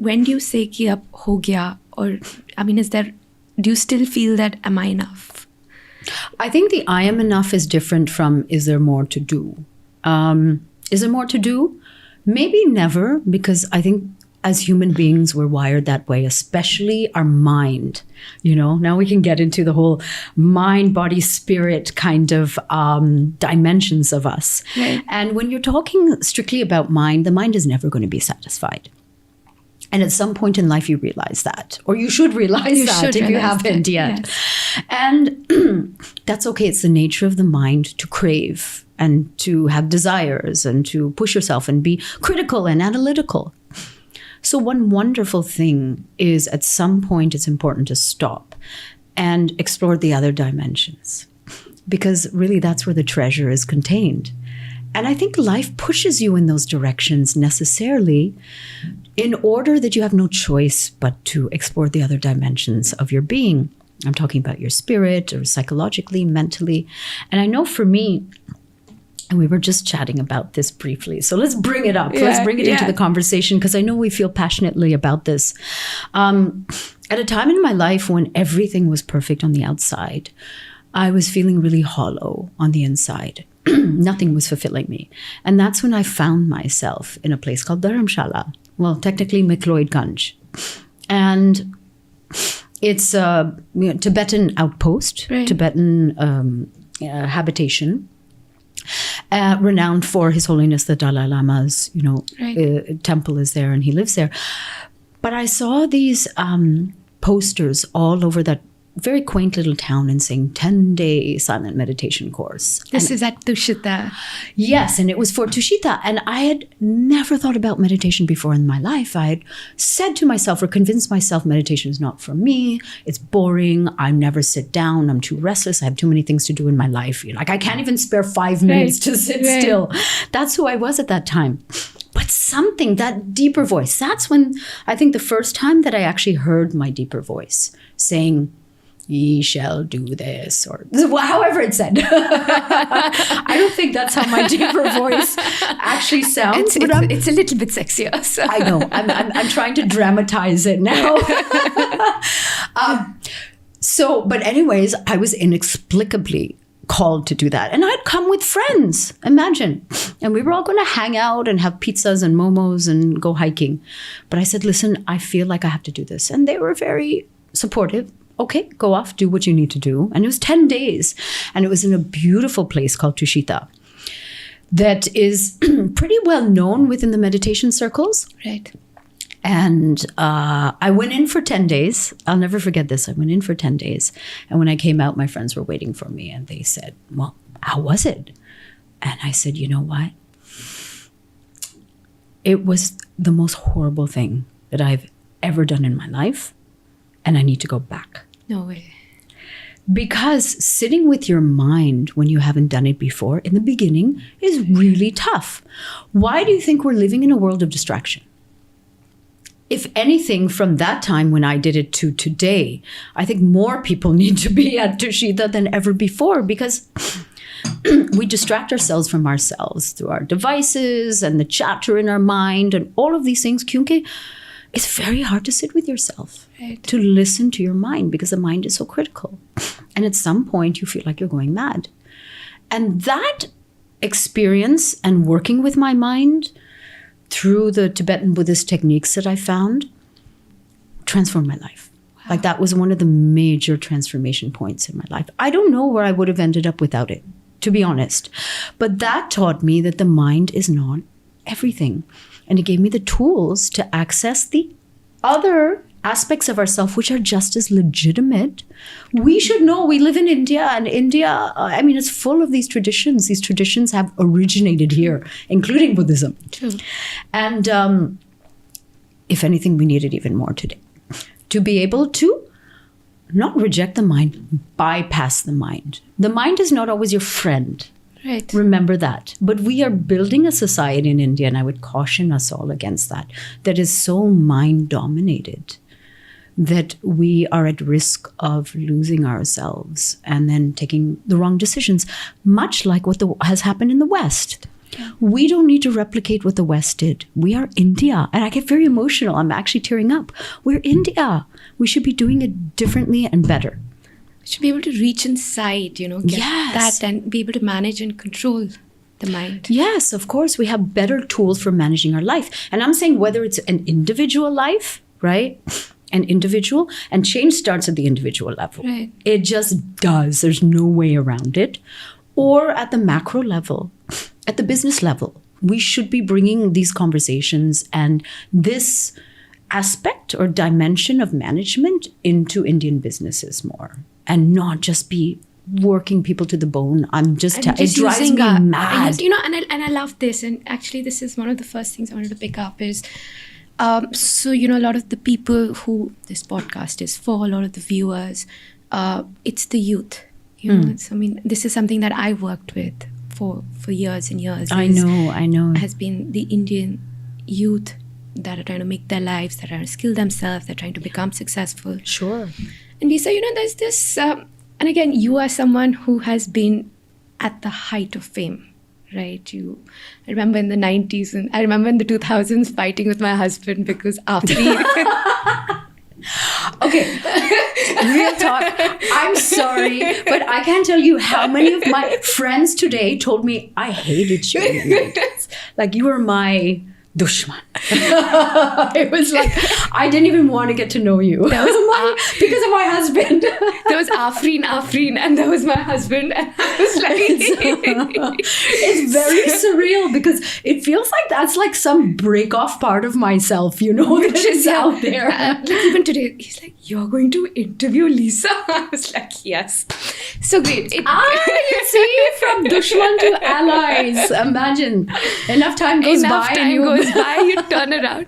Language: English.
when do you say ki ab ho gaya? Or, I mean, do you still feel that, am I enough? I think the I am enough is different from is there more to do? Is there more to do? Maybe never, because I think as human beings, we're wired that way, especially our mind. Now we can get into the whole mind, body, spirit kind of dimensions of us. Right. And when you're talking strictly about mind, the mind is never going to be satisfied. And at some point in life, you realize that, or you should realize that if you haven't yet. Yes. And that's okay. It's the nature of the mind to crave and to have desires and to push yourself and be critical and analytical. So one wonderful thing is at some point, it's important to stop and explore the other dimensions, because really that's where the treasure is contained. And I think life pushes you in those directions necessarily in order that you have no choice but to explore the other dimensions of your being. I'm talking about your spirit or psychologically, mentally. And I know for me, and we were just chatting about this briefly, so let's bring it up. Let's bring it into the conversation, because I know we feel passionately about this. At a time in my life when everything was perfect on the outside, I was feeling really hollow on the inside. Nothing was fulfilling me. And that's when I found myself in a place called Dharamshala. Well, technically McLeod Ganj. And it's a Tibetan outpost, right. Tibetan habitation, renowned for His Holiness the Dalai Lama's, right. Temple is there and he lives there. But I saw these posters all over that very quaint little town and saying 10-day silent meditation course. This is at Tushita. Yes, and it was for Tushita. And I had never thought about meditation before in my life. I had said to myself or convinced myself meditation is not for me. It's boring. I never sit down. I'm too restless. I have too many things to do in my life. I can't even spare 5 minutes to sit still. That's who I was at that time. But something, that deeper voice, that's when I think the first time that I actually heard my deeper voice saying, ye shall do this, or however it said. I don't think that's how my deeper voice actually sounds. It's a little bit sexier. So. I know. I'm trying to dramatize it now. But anyways, I was inexplicably called to do that. And I'd come with friends, imagine. And we were all going to hang out and have pizzas and momos and go hiking. But I said, listen, I feel like I have to do this. And they were very supportive. Okay, go off, do what you need to do. And it was 10 days. And it was in a beautiful place called Tushita that is pretty well known within the meditation circles. Right. And I went in for 10 days. I'll never forget this. I went in for 10 days. And when I came out, my friends were waiting for me. And they said, well, how was it? And I said, you know what? It was the most horrible thing that I've ever done in my life. And I need to go back. No way. Because sitting with your mind when you haven't done it before in the beginning is really tough. Why do you think we're living in a world of distraction? If anything, from that time when I did it to today, I think more people need to be at Tushita than ever before, because we distract ourselves from ourselves through our devices and the chatter in our mind and all of these things. Kyunki, it's very hard to sit with yourself, right. To listen to your mind, because the mind is so critical. And at some point you feel like you're going mad. And that experience and working with my mind through the Tibetan Buddhist techniques that I found transformed my life. Wow. Like that was one of the major transformation points in my life. I don't know where I would have ended up without it, to be honest. But that taught me that the mind is not everything. And it gave me the tools to access the other aspects of ourselves, which are just as legitimate. We should know we live in India, and India, it's full of these traditions. These traditions have originated here, including Buddhism. True. And if anything, we need it even more today. To be able to not reject the mind, bypass the mind. The mind is not always your friend. Right. Remember that. But we are building a society in India, and I would caution us all against that is so mind-dominated that we are at risk of losing ourselves and then taking the wrong decisions, much like what has happened in the West. We don't need to replicate what the West did. We are India. And I get very emotional. I'm actually tearing up. We're India. We should be doing it differently and better. Should be able to reach inside, get Yes. that and be able to manage and control the mind. Yes, of course, we have better tools for managing our life. And I'm saying whether it's an individual life, right? An individual, and change starts at the individual level. Right. It just does. There's no way around it. Or at the macro level, at the business level, we should be bringing these conversations and this aspect or dimension of management into Indian businesses more, and not just be working people to the bone. It drives me mad. And I love this. And actually, this is one of the first things I wanted to pick up is, so, a lot of the people who this podcast is for, a lot of the viewers, it's the youth. This is something that I worked with for years and years. I know. Has been the Indian youth that are trying to make their lives, that are trying to skill themselves, they're trying to become successful. Sure. And Lisa, there's this, and again, you are someone who has been at the height of fame, right? I remember in the 90s and I remember in the 2000s fighting with my husband because after Okay, real talk. I'm sorry, but I can't tell you how many of my friends today told me I hated you in the 90s. Like, you were my dushman. It was like, I didn't even want to get to know you. That was because of my husband. There was Afreen, and that was my husband. And I was like... It's very surreal because it feels like that's like some break-off part of myself, that is out there. Like even today, he's like, you're going to interview Lisa? I was like, yes. So great. You see, from dushman to allies. Imagine. Enough time goes by. You turn around.